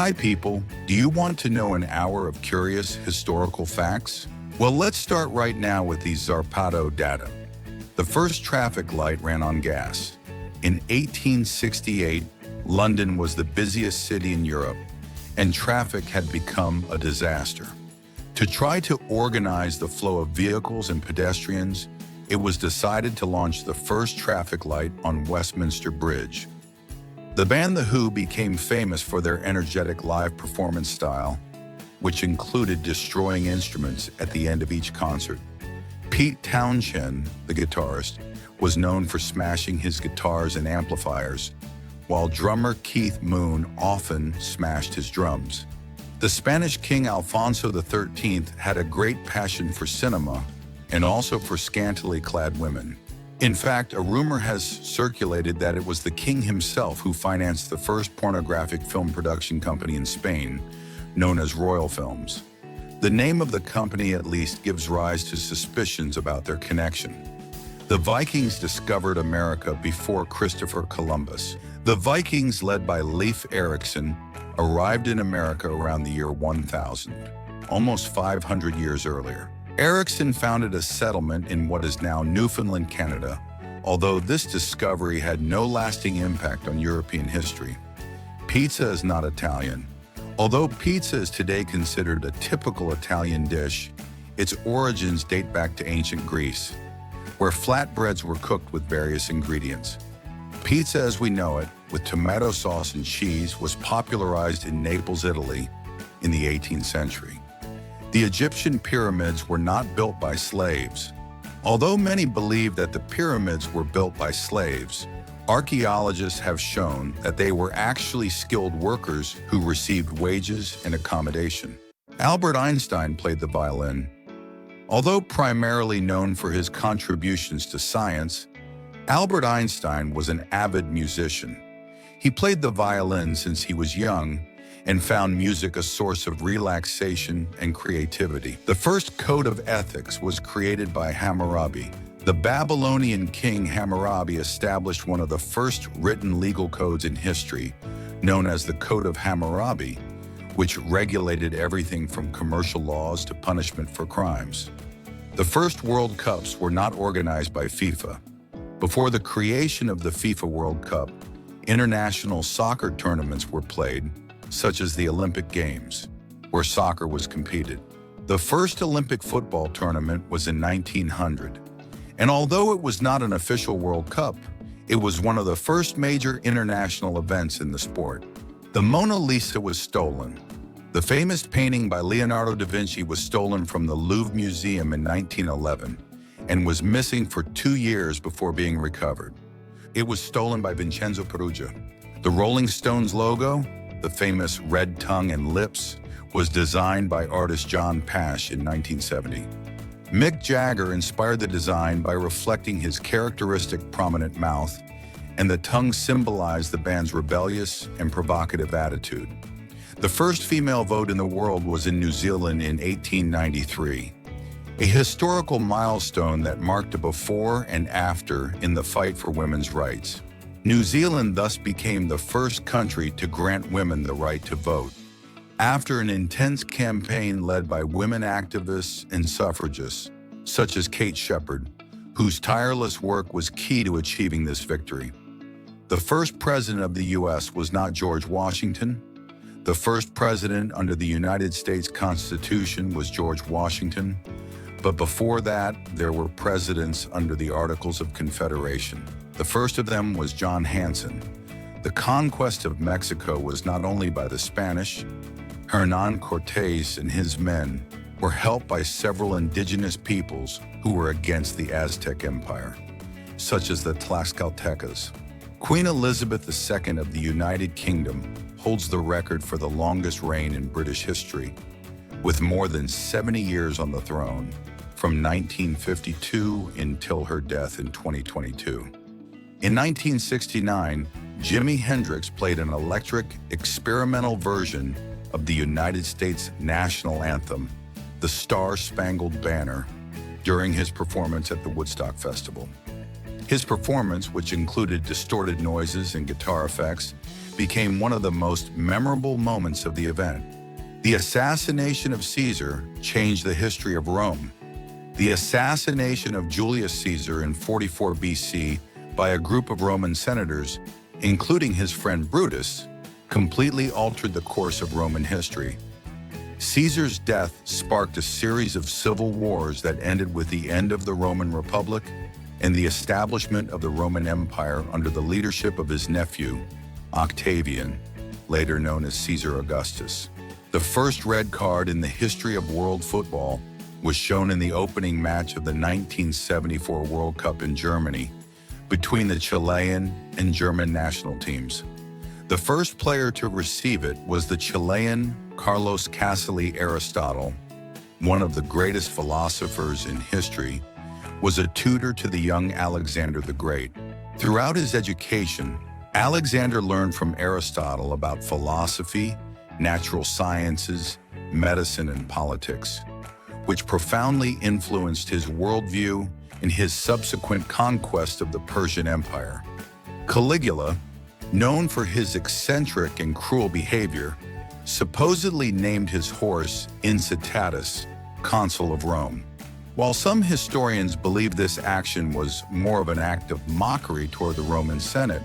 Hi people, do you want to know an hour of curious historical facts? Well, let's start right now with these Zarpato data. The first traffic light ran on gas. In 1868, London was the busiest city in Europe, and traffic had become a disaster. To try to organize the flow of vehicles and pedestrians, it was decided to launch the first traffic light on Westminster Bridge. The band The Who became famous for their energetic live performance style, which included destroying instruments at the end of each concert. Pete Townshend, the guitarist, was known for smashing his guitars and amplifiers, while drummer Keith Moon often smashed his drums. The Spanish King Alfonso XIII had a great passion for cinema and also for scantily clad women. In fact, a rumor has circulated that it was the king himself who financed the first pornographic film production company in Spain, known as Royal Films. The name of the company at least gives rise to suspicions about their connection. The Vikings discovered America before Christopher Columbus. The Vikings, led by Leif Erikson, arrived in America around the year 1000, almost 500 years earlier. Erikson founded a settlement in what is now Newfoundland, Canada, although this discovery had no lasting impact on European history. Pizza is not Italian. Although pizza is today considered a typical Italian dish, its origins date back to ancient Greece, where flatbreads were cooked with various ingredients. Pizza as we know it, with tomato sauce and cheese, was popularized in Naples, Italy, in the 18th century. The Egyptian pyramids were not built by slaves. Although many believe that the pyramids were built by slaves, archaeologists have shown that they were actually skilled workers who received wages and accommodation. Albert Einstein played the violin. Although primarily known for his contributions to science, Albert Einstein was an avid musician. He played the violin since he was young and found music a source of relaxation and creativity. The first code of ethics was created by Hammurabi. The Babylonian king Hammurabi established one of the first written legal codes in history, known as the Code of Hammurabi, which regulated everything from commercial laws to punishment for crimes. The first World Cups were not organized by FIFA. Before the creation of the FIFA World Cup, international soccer tournaments were played, such as the Olympic Games, where soccer was competed. The first Olympic football tournament was in 1900, and although it was not an official World Cup, it was one of the first major international events in the sport. The Mona Lisa was stolen. The famous painting by Leonardo da Vinci was stolen from the Louvre Museum in 1911 and was missing for 2 years before being recovered. It was stolen by Vincenzo Peruggia. The Rolling Stones logo, the famous red tongue and lips, was designed by artist John Pash in 1970. Mick Jagger inspired the design by reflecting his characteristic prominent mouth, and the tongue symbolized the band's rebellious and provocative attitude. The first female vote in the world was in New Zealand in 1893, a historical milestone that marked a before and after in the fight for women's rights. New Zealand thus became the first country to grant women the right to vote, after an intense campaign led by women activists and suffragists, such as Kate Shepherd, whose tireless work was key to achieving this victory. The first president of the U.S. was not George Washington. The first president under the United States Constitution was George Washington, but before that, there were presidents under the Articles of Confederation. The first of them was John Hanson. The conquest of Mexico was not only by the Spanish. Hernán Cortés and his men were helped by several indigenous peoples who were against the Aztec Empire, such as the Tlaxcaltecas. Queen Elizabeth II of the United Kingdom holds the record for the longest reign in British history, with more than 70 years on the throne, from 1952 until her death in 2022. In 1969, Jimi Hendrix played an electric, experimental version of the United States national anthem, the Star-Spangled Banner, during his performance at the Woodstock Festival. His performance, which included distorted noises and guitar effects, became one of the most memorable moments of the event. The assassination of Caesar changed the history of Rome. The assassination of Julius Caesar in 44 BC by a group of Roman senators, including his friend Brutus, completely altered the course of Roman history. Caesar's death sparked a series of civil wars that ended with the end of the Roman Republic and the establishment of the Roman Empire under the leadership of his nephew, Octavian, later known as Caesar Augustus. The first red card in the history of world football was shown in the opening match of the 1974 World Cup in Germany between the Chilean and German national teams. The first player to receive it was the Chilean Carlos Caselli. Aristotle, one of the greatest philosophers in history, was a tutor to the young Alexander the Great. Throughout his education, Alexander learned from Aristotle about philosophy, natural sciences, medicine, and politics, which profoundly influenced his worldview and his subsequent conquest of the Persian Empire. Caligula, known for his eccentric and cruel behavior, supposedly named his horse Incitatus, consul of Rome. While some historians believe this action was more of an act of mockery toward the Roman Senate,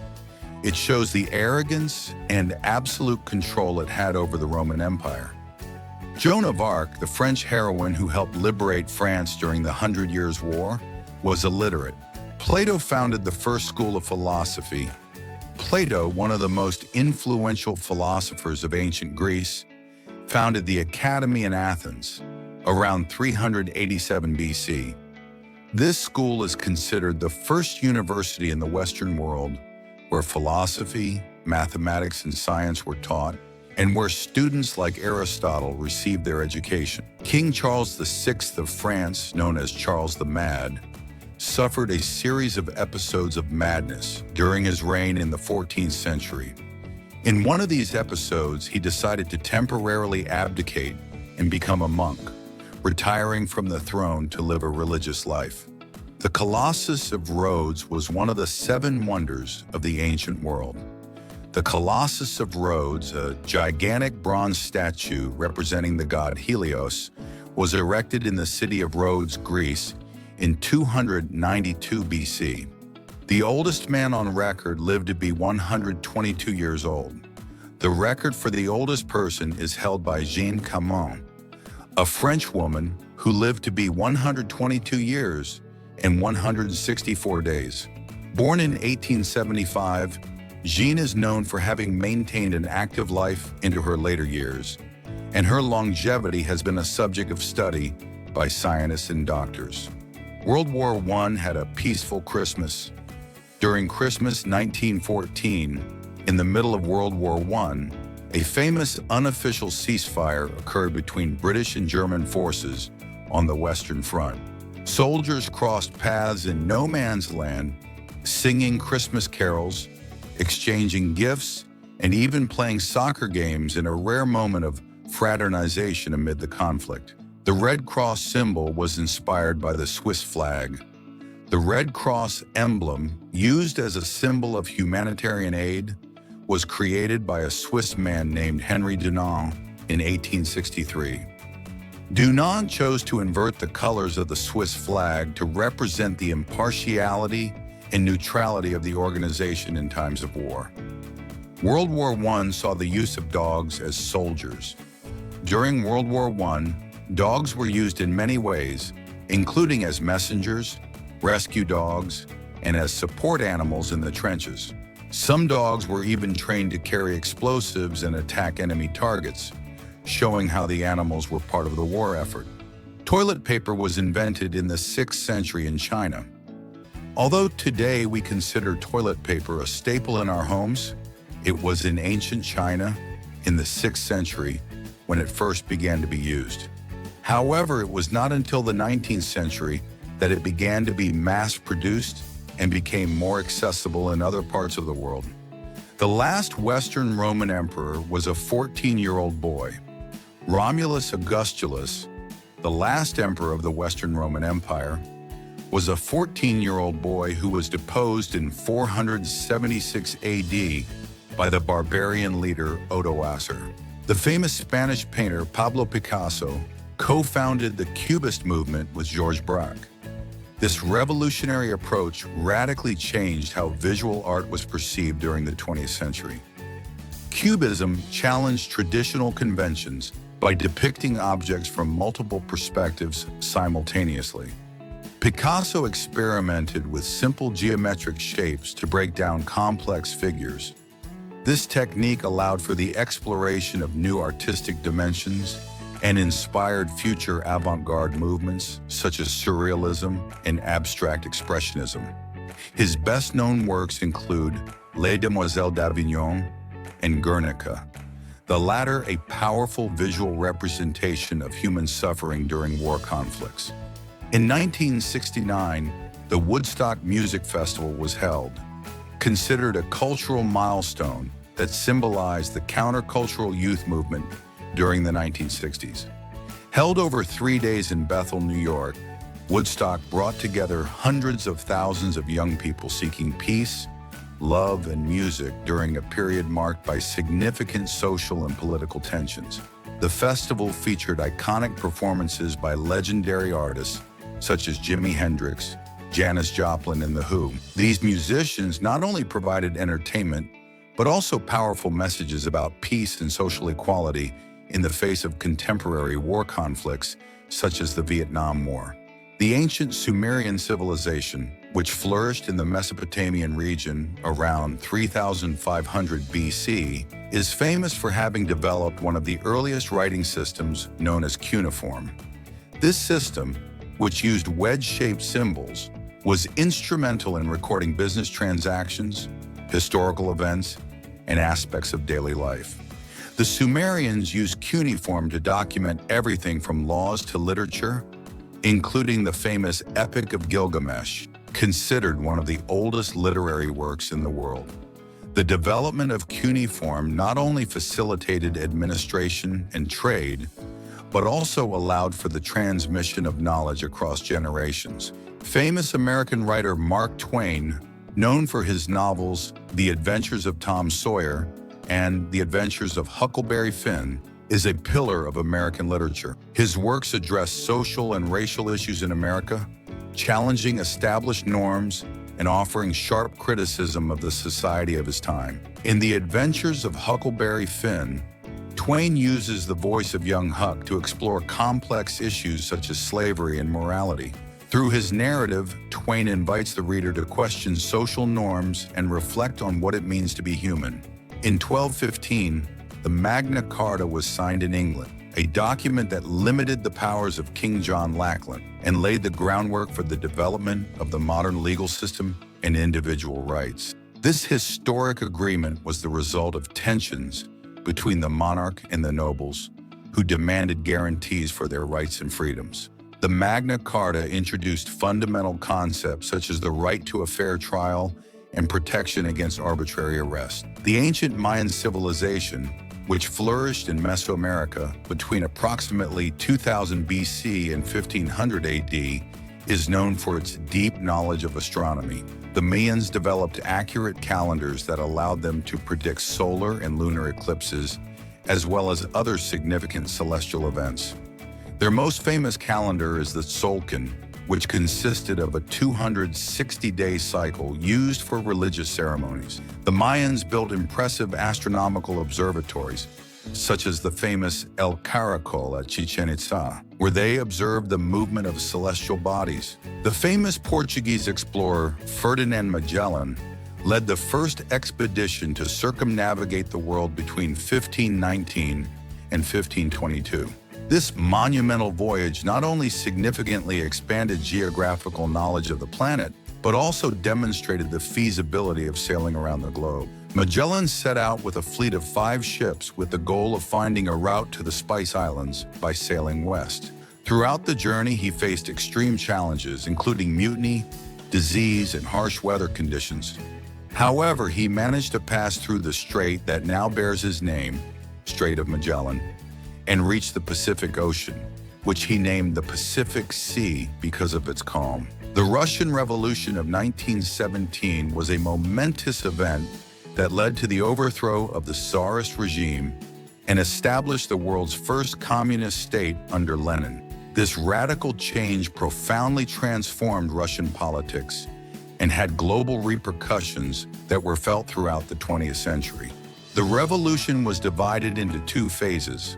it shows the arrogance and absolute control it had over the Roman Empire. Joan of Arc, the French heroine who helped liberate France during the 100 Years' War, was illiterate. Plato founded the first school of philosophy. Plato, one of the most influential philosophers of ancient Greece, founded the Academy in Athens around 387 BC. This school is considered the first university in the Western world where philosophy, mathematics, and science were taught, and where students like Aristotle received their education. King Charles VI of France, known as Charles the Mad, suffered a series of episodes of madness during his reign in the 14th century. In one of these episodes, he decided to temporarily abdicate and become a monk, retiring from the throne to live a religious life. The Colossus of Rhodes was one of the 7 wonders of the ancient world. The Colossus of Rhodes, a gigantic bronze statue representing the god Helios, was erected in the city of Rhodes, Greece, in 292 BC. The oldest man on record lived to be 122 years old. The record for the oldest person is held by Jeanne Camon, a French woman who lived to be 122 years and 164 days. Born in 1875, Jeanne is known for having maintained an active life into her later years, and her longevity has been a subject of study by scientists and doctors. World War I had a peaceful Christmas. During Christmas 1914, in the middle of World War I, a famous unofficial ceasefire occurred between British and German forces on the Western Front. Soldiers crossed paths in no man's land, singing Christmas carols, exchanging gifts, and even playing soccer games in a rare moment of fraternization amid the conflict. The Red Cross symbol was inspired by the Swiss flag. The Red Cross emblem, used as a symbol of humanitarian aid, was created by a Swiss man named Henry Dunant in 1863. Dunant chose to invert the colors of the Swiss flag to represent the impartiality and neutrality of the organization in times of war. World War I saw the use of dogs as soldiers. During World War I, dogs were used in many ways, including as messengers, rescue dogs, and as support animals in the trenches. Some dogs were even trained to carry explosives and attack enemy targets, showing how the animals were part of the war effort. Toilet paper was invented in the 6th century in China. Although today we consider toilet paper a staple in our homes, it was in ancient China in the 6th century when it first began to be used. However, it was not until the 19th century that it began to be mass-produced and became more accessible in other parts of the world. The last Western Roman emperor was a 14-year-old boy. Romulus Augustulus, the last emperor of the Western Roman Empire, was a 14-year-old boy who was deposed in 476 AD by the barbarian leader Odoacer. The famous Spanish painter Pablo Picasso co-founded the Cubist movement with Georges Braque. This revolutionary approach radically changed how visual art was perceived during the 20th century. Cubism challenged traditional conventions by depicting objects from multiple perspectives simultaneously. Picasso experimented with simple geometric shapes to break down complex figures. This technique allowed for the exploration of new artistic dimensions and inspired future avant-garde movements such as surrealism and abstract expressionism. His best-known works include Les Demoiselles d'Avignon and Guernica, the latter a powerful visual representation of human suffering during war conflicts. In 1969, the Woodstock Music Festival was held, considered a cultural milestone that symbolized the countercultural youth movement during the 1960s. Held over 3 days in Bethel, New York, Woodstock brought together hundreds of thousands of young people seeking peace, love, and music during a period marked by significant social and political tensions. The festival featured iconic performances by legendary artists such as Jimi Hendrix, Janis Joplin, and The Who. These musicians not only provided entertainment, but also powerful messages about peace and social equality in the face of contemporary war conflicts such as the Vietnam War. The ancient Sumerian civilization, which flourished in the Mesopotamian region around 3500 BC, is famous for having developed one of the earliest writing systems known as cuneiform. This system, which used wedge-shaped symbols, was instrumental in recording business transactions, historical events, and aspects of daily life. The Sumerians used cuneiform to document everything from laws to literature, including the famous Epic of Gilgamesh, considered one of the oldest literary works in the world. The development of cuneiform not only facilitated administration and trade, but also allowed for the transmission of knowledge across generations. Famous American writer Mark Twain, known for his novels The Adventures of Tom Sawyer and The Adventures of Huckleberry Finn, is a pillar of American literature. His works address social and racial issues in America, challenging established norms and offering sharp criticism of the society of his time. In The Adventures of Huckleberry Finn, Twain uses the voice of young Huck to explore complex issues such as slavery and morality. Through his narrative, Twain invites the reader to question social norms and reflect on what it means to be human. In 1215, the Magna Carta was signed in England, a document that limited the powers of King John Lackland and laid the groundwork for the development of the modern legal system and individual rights. This historic agreement was the result of tensions between the monarch and the nobles, who demanded guarantees for their rights and freedoms. The Magna Carta introduced fundamental concepts such as the right to a fair trial and protection against arbitrary arrest. The ancient Mayan civilization, which flourished in Mesoamerica between approximately 2000 BC and 1500 AD, is known for its deep knowledge of astronomy. The Mayans developed accurate calendars that allowed them to predict solar and lunar eclipses, as well as other significant celestial events. Their most famous calendar is the Tzolk'in, which consisted of a 260-day cycle used for religious ceremonies. The Mayans built impressive astronomical observatories, such as the famous El Caracol at Chichen Itza, where they observed the movement of celestial bodies. The famous Portuguese explorer Ferdinand Magellan led the first expedition to circumnavigate the world between 1519 and 1522. This monumental voyage not only significantly expanded geographical knowledge of the planet, but also demonstrated the feasibility of sailing around the globe. Magellan set out with a fleet of 5 ships with the goal of finding a route to the Spice Islands by sailing west. Throughout the journey, he faced extreme challenges, including mutiny, disease, and harsh weather conditions. However, he managed to pass through the strait that now bears his name, Strait of Magellan, and reached the Pacific Ocean, which he named the Pacific Sea because of its calm. The Russian Revolution of 1917 was a momentous event that led to the overthrow of the Tsarist regime and established the world's first communist state under Lenin. This radical change profoundly transformed Russian politics and had global repercussions that were felt throughout the 20th century. The revolution was divided into two phases.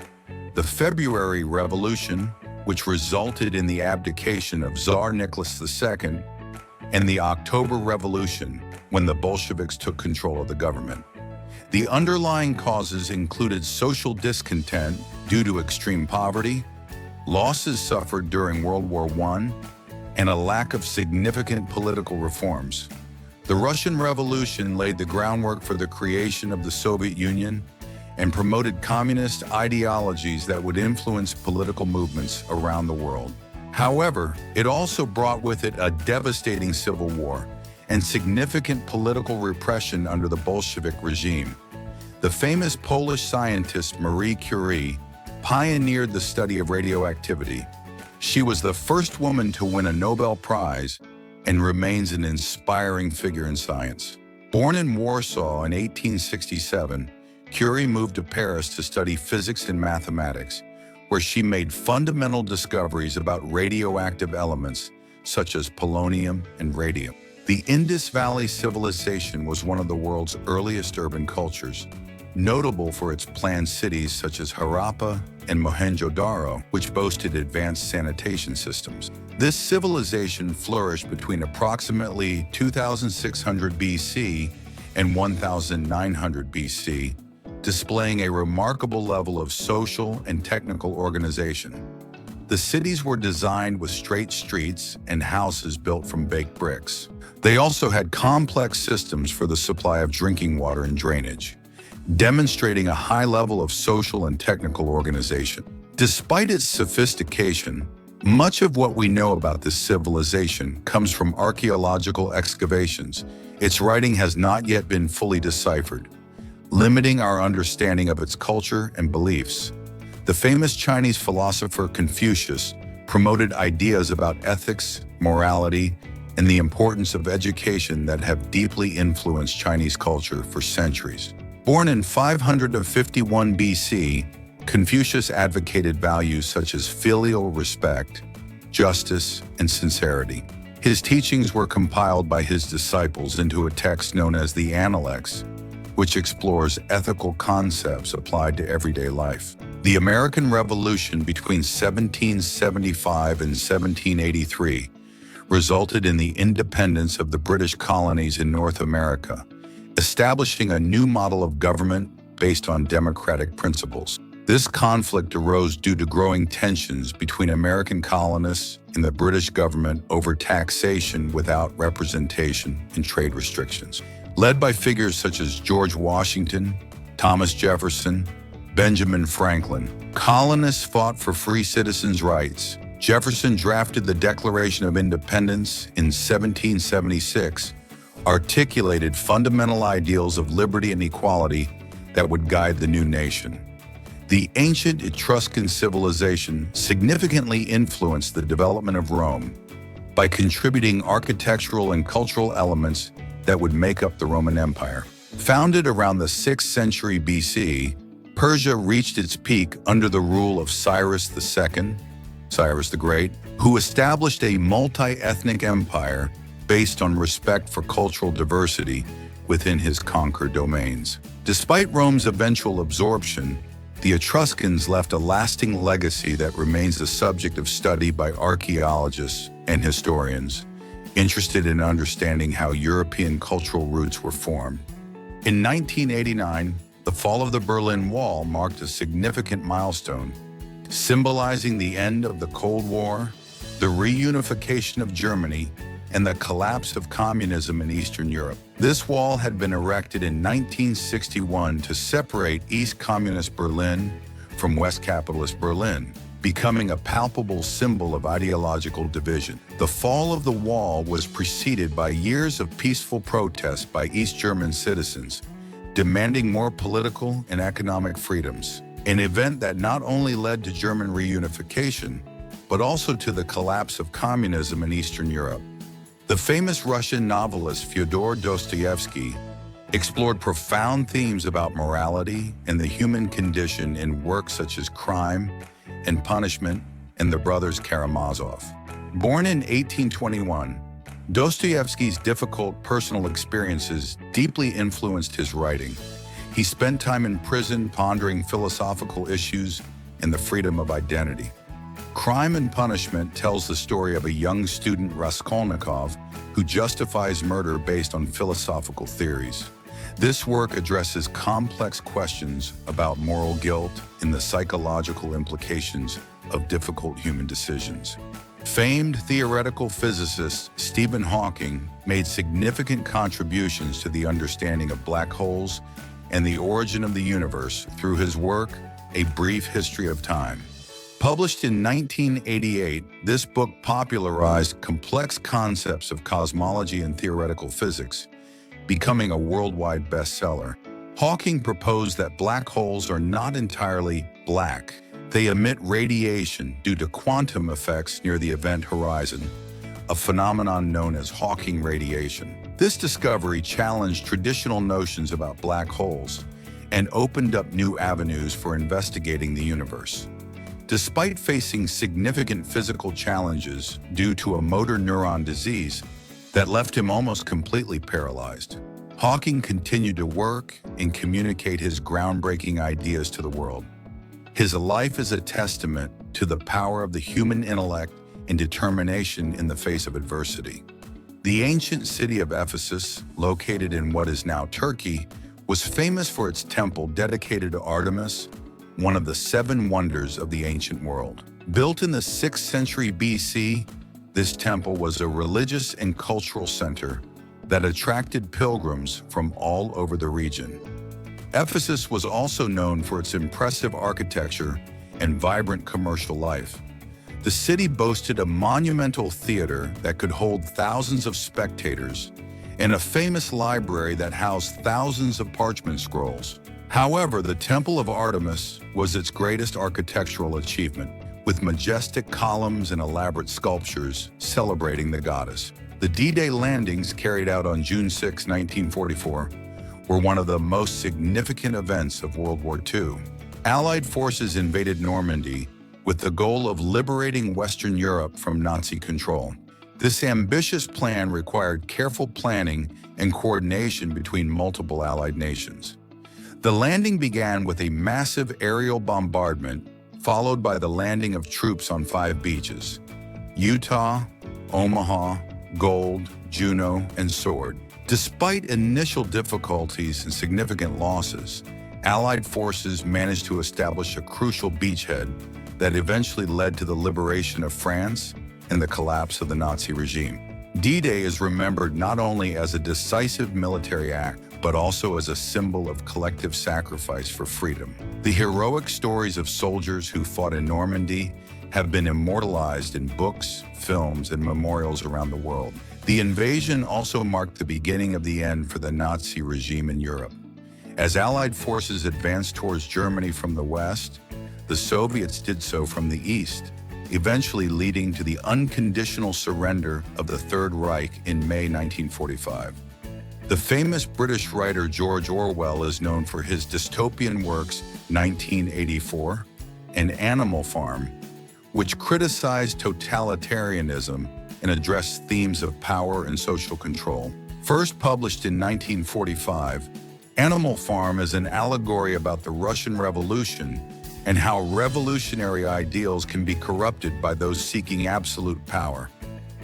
The February Revolution, which resulted in the abdication of Tsar Nicholas II, and the October Revolution, when the Bolsheviks took control of the government. The underlying causes included social discontent due to extreme poverty, losses suffered during World War I, and a lack of significant political reforms. The Russian Revolution laid the groundwork for the creation of the Soviet Union and promoted communist ideologies that would influence political movements around the world. However, it also brought with it a devastating civil war and significant political repression under the Bolshevik regime. The famous Polish scientist Marie Curie pioneered the study of radioactivity. She was the first woman to win a Nobel Prize and remains an inspiring figure in science. Born in Warsaw in 1867, Curie moved to Paris to study physics and mathematics, where she made fundamental discoveries about radioactive elements such as polonium and radium. The Indus Valley Civilization was one of the world's earliest urban cultures, notable for its planned cities such as Harappa and Mohenjo-Daro, which boasted advanced sanitation systems. This civilization flourished between approximately 2600 BC and 1900 BC, displaying a remarkable level of social and technical organization. The cities were designed with straight streets and houses built from baked bricks. They also had complex systems for the supply of drinking water and drainage, demonstrating a high level of social and technical organization. Despite its sophistication, much of what we know about this civilization comes from archaeological excavations. Its writing has not yet been fully deciphered, limiting our understanding of its culture and beliefs. The famous Chinese philosopher Confucius promoted ideas about ethics, morality, and the importance of education that have deeply influenced Chinese culture for centuries. Born in 551 BC, Confucius advocated values such as filial respect, justice, and sincerity. His teachings were compiled by his disciples into a text known as the Analects, which explores ethical concepts applied to everyday life. The American Revolution between 1775 and 1783 resulted in the independence of the British colonies in North America, establishing a new model of government based on democratic principles. This conflict arose due to growing tensions between American colonists and the British government over taxation without representation and trade restrictions. Led by figures such as George Washington, Thomas Jefferson, Benjamin Franklin, colonists fought for free citizens' rights. Jefferson drafted the Declaration of Independence in 1776, articulated fundamental ideals of liberty and equality that would guide the new nation. The ancient Etruscan civilization significantly influenced the development of Rome by contributing architectural and cultural elements that would make up the Roman Empire. Founded around the 6th century BC, Persia reached its peak under the rule of Cyrus II, Cyrus the Great, who established a multi-ethnic empire based on respect for cultural diversity within his conquered domains. Despite Rome's eventual absorption, the Etruscans left a lasting legacy that remains the subject of study by archaeologists and historians interested in understanding how European cultural roots were formed. In 1989, the fall of the Berlin Wall marked a significant milestone, symbolizing the end of the Cold War, the reunification of Germany, and the collapse of communism in Eastern Europe. This wall had been erected in 1961 to separate East Communist Berlin from West Capitalist Berlin, becoming a palpable symbol of ideological division. The fall of the wall was preceded by years of peaceful protests by East German citizens, demanding more political and economic freedoms, an event that not only led to German reunification, but also to the collapse of communism in Eastern Europe. The famous Russian novelist Fyodor Dostoevsky explored profound themes about morality and the human condition in works such as Crime and Punishment and The Brothers Karamazov. Born in 1821, Dostoevsky's difficult personal experiences deeply influenced his writing. He spent time in prison pondering philosophical issues and the freedom of identity. Crime and Punishment tells the story of a young student, Raskolnikov, who justifies murder based on philosophical theories. This work addresses complex questions about moral guilt and the psychological implications of difficult human decisions. Famed theoretical physicist Stephen Hawking made significant contributions to the understanding of black holes and the origin of the universe through his work, A Brief History of Time. Published in 1988, this book popularized complex concepts of cosmology and theoretical physics, becoming a worldwide bestseller. Hawking proposed that black holes are not entirely black. They emit radiation due to quantum effects near the event horizon, a phenomenon known as Hawking radiation. This discovery challenged traditional notions about black holes and opened up new avenues for investigating the universe. Despite facing significant physical challenges due to a motor neuron disease that left him almost completely paralyzed, Hawking continued to work and communicate his groundbreaking ideas to the world. His life is a testament to the power of the human intellect and determination in the face of adversity. The ancient city of Ephesus, located in what is now Turkey, was famous for its temple dedicated to Artemis, one of the 7 wonders of the ancient world. Built in the 6th century BC, this temple was a religious and cultural center that attracted pilgrims from all over the region. Ephesus was also known for its impressive architecture and vibrant commercial life. The city boasted a monumental theater that could hold thousands of spectators and a famous library that housed thousands of parchment scrolls. However, the Temple of Artemis was its greatest architectural achievement, with majestic columns and elaborate sculptures celebrating the goddess. The D-Day landings carried out on June 6, 1944, were one of the most significant events of World War II. Allied forces invaded Normandy with the goal of liberating Western Europe from Nazi control. This ambitious plan required careful planning and coordination between multiple Allied nations. The landing began with a massive aerial bombardment, followed by the landing of troops on 5 beaches: Utah, Omaha, Gold, Juno, and Sword. Despite initial difficulties and significant losses, Allied forces managed to establish a crucial beachhead that eventually led to the liberation of France and the collapse of the Nazi regime. D-Day is remembered not only as a decisive military act, but also as a symbol of collective sacrifice for freedom. The heroic stories of soldiers who fought in Normandy have been immortalized in books, films, and memorials around the world. The invasion also marked the beginning of the end for the Nazi regime in Europe. As Allied forces advanced towards Germany from the west, the Soviets did so from the east, eventually leading to the unconditional surrender of the Third Reich in May 1945. The famous British writer George Orwell is known for his dystopian works 1984 and Animal Farm, which criticized totalitarianism and addressed themes of power and social control. First published in 1945, Animal Farm is an allegory about the Russian Revolution and how revolutionary ideals can be corrupted by those seeking absolute power.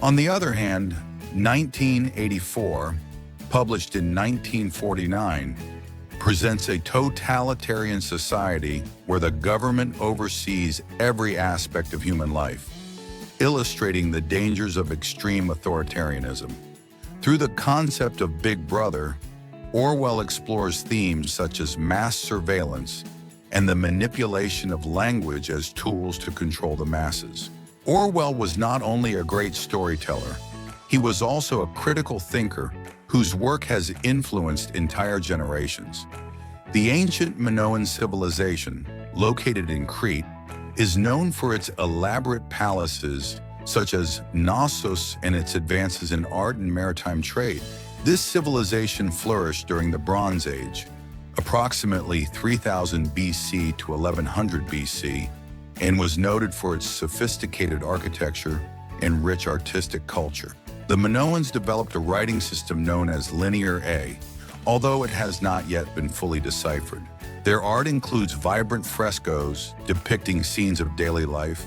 On the other hand, 1984, published in 1949, presents a totalitarian society where the government oversees every aspect of human life, illustrating the dangers of extreme authoritarianism. Through the concept of Big Brother, Orwell explores themes such as mass surveillance and the manipulation of language as tools to control the masses. Orwell was not only a great storyteller, he was also a critical thinker whose work has influenced entire generations. The ancient Minoan civilization, located in Crete, is known for its elaborate palaces such as Knossos and its advances in art and maritime trade. This civilization flourished during the Bronze Age, approximately 3000 BC to 1100 BC, and was noted for its sophisticated architecture and rich artistic culture. The Minoans developed a writing system known as Linear A, although it has not yet been fully deciphered. Their art includes vibrant frescoes depicting scenes of daily life,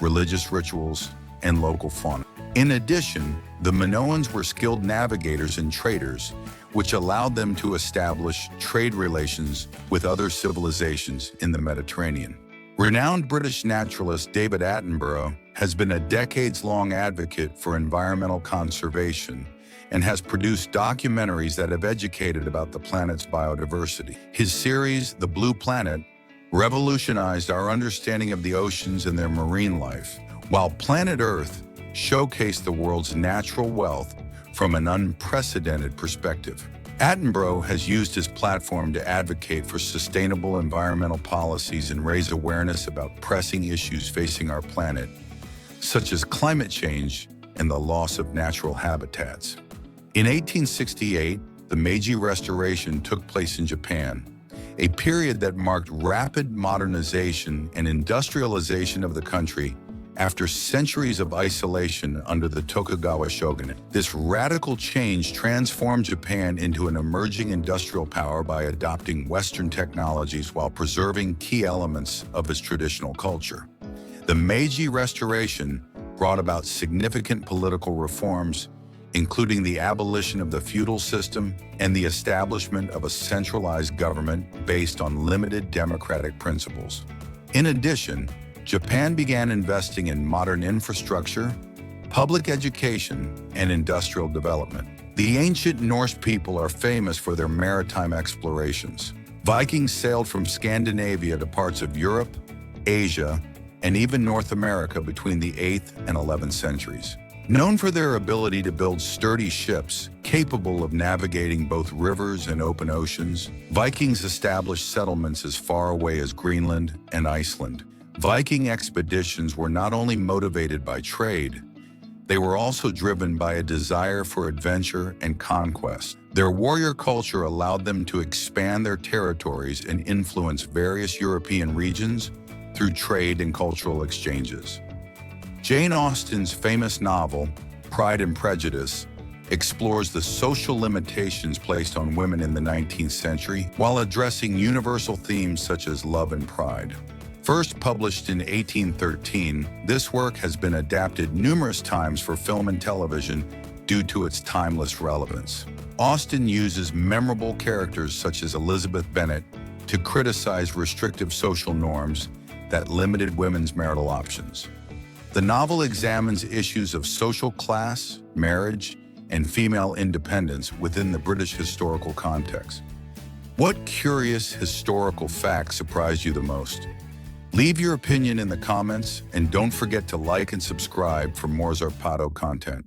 religious rituals, and local fauna. In addition, the Minoans were skilled navigators and traders, which allowed them to establish trade relations with other civilizations in the Mediterranean. Renowned British naturalist David Attenborough has been a decades-long advocate for environmental conservation and has produced documentaries that have educated about the planet's biodiversity. His series, The Blue Planet, revolutionized our understanding of the oceans and their marine life, while Planet Earth showcased the world's natural wealth from an unprecedented perspective. Attenborough has used his platform to advocate for sustainable environmental policies and raise awareness about pressing issues facing our planet, such as climate change and the loss of natural habitats. In 1868, the Meiji Restoration took place in Japan, a period that marked rapid modernization and industrialization of the country after centuries of isolation under the Tokugawa shogunate. This radical change transformed Japan into an emerging industrial power by adopting Western technologies while preserving key elements of its traditional culture. The Meiji Restoration brought about significant political reforms, including the abolition of the feudal system and the establishment of a centralized government based on limited democratic principles. In addition, Japan began investing in modern infrastructure, public education, and industrial development. The ancient Norse people are famous for their maritime explorations. Vikings sailed from Scandinavia to parts of Europe, Asia, and even North America between the 8th and 11th centuries. Known for their ability to build sturdy ships capable of navigating both rivers and open oceans, Vikings established settlements as far away as Greenland and Iceland. Viking expeditions were not only motivated by trade, they were also driven by a desire for adventure and conquest. Their warrior culture allowed them to expand their territories and influence various European regions through trade and cultural exchanges. Jane Austen's famous novel, Pride and Prejudice, explores the social limitations placed on women in the 19th century while addressing universal themes such as love and pride. First published in 1813, this work has been adapted numerous times for film and television due to its timeless relevance. Austen uses memorable characters such as Elizabeth Bennet to criticize restrictive social norms that limited women's marital options. The novel examines issues of social class, marriage, and female independence within the British historical context. What curious historical fact surprised you the most? Leave your opinion in the comments, and don't forget to like and subscribe for more Zarpato content.